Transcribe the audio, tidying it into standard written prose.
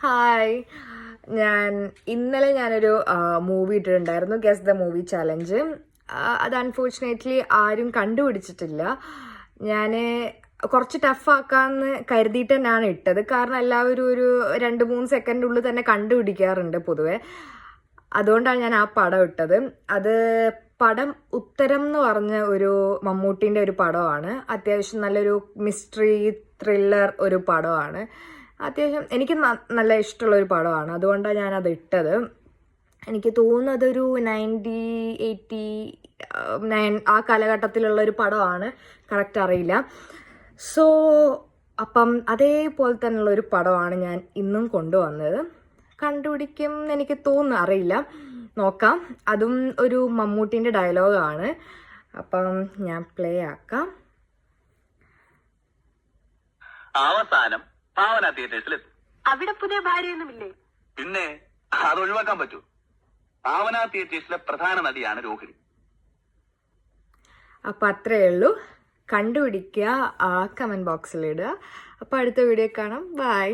Hi, ഇന്നലെ ഞാനൊരു movie ഇട്ടിട്ടുണ്ടായിരുന്നു, ഗസ് ദ മൂവി ചലഞ്ച്. അത് അൺഫോർച്ചുനേറ്റ്ലി ആരും കണ്ടുപിടിച്ചിട്ടില്ല. ഞാൻ കുറച്ച് ടഫാക്കാമെന്ന് കരുതിയിട്ട് തന്നെയാണ് ഇട്ടത്. കാരണം എല്ലാവരും ഒരു 2-3 സെക്കൻഡിനുള്ളിൽ തന്നെ കണ്ടുപിടിക്കാറുണ്ട് പൊതുവെ. അതുകൊണ്ടാണ് ഞാൻ ആ പടം ഇട്ടത്. അത് പടം ഉത്തരം എന്ന് പറഞ്ഞ ഒരു മമ്മൂട്ടിൻ്റെ ഒരു പടമാണ്. അത്യാവശ്യം നല്ലൊരു മിസ്റ്ററി ത്രില്ലർ ഒരു പടമാണ്. അത്യാവശ്യം എനിക്ക് നല്ല ഇഷ്ടമുള്ളൊരു പടമാണ്. അതുകൊണ്ടാണ് ഞാനത് ഇട്ടത്. എനിക്ക് തോന്നുന്നത് ഒരു 1989 ആ കാലഘട്ടത്തിലുള്ള ഒരു പടമാണ്, കറക്റ്റ് അറിയില്ല. സോ അപ്പം അതേപോലെ തന്നെയുള്ള ഒരു പടമാണ് ഞാൻ ഇന്നും കൊണ്ടുവന്നത്. കണ്ടുപിടിക്കും എനിക്ക് തോന്നുന്നു, അറിയില്ല, നോക്കാം. അതും ഒരു മമ്മൂട്ടിൻ്റെ ഡയലോഗാണ്. അപ്പം ഞാൻ പ്ലേ ആക്കാം. അവസാനം ഭാവന തിയേറ്റേഴ്സിലെത്തും. അവിടെ പുതിയ ഭാര്യയൊന്നുമില്ലേ? പിന്നെ അത് ഒഴിവാക്കാൻ പറ്റൂ. ഭാവന തിയേറ്റേഴ്സിലെ പ്രധാന നടിയാണ് രോഹിണി. അപ്പം അത്രയേ ഉള്ളൂ. കണ്ടുപിടിക്കുക, കമൻറ്റ് ബോക്സിൽ ഇടുക. അപ്പോൾ അടുത്ത വീഡിയോ കാണാം. ബൈ.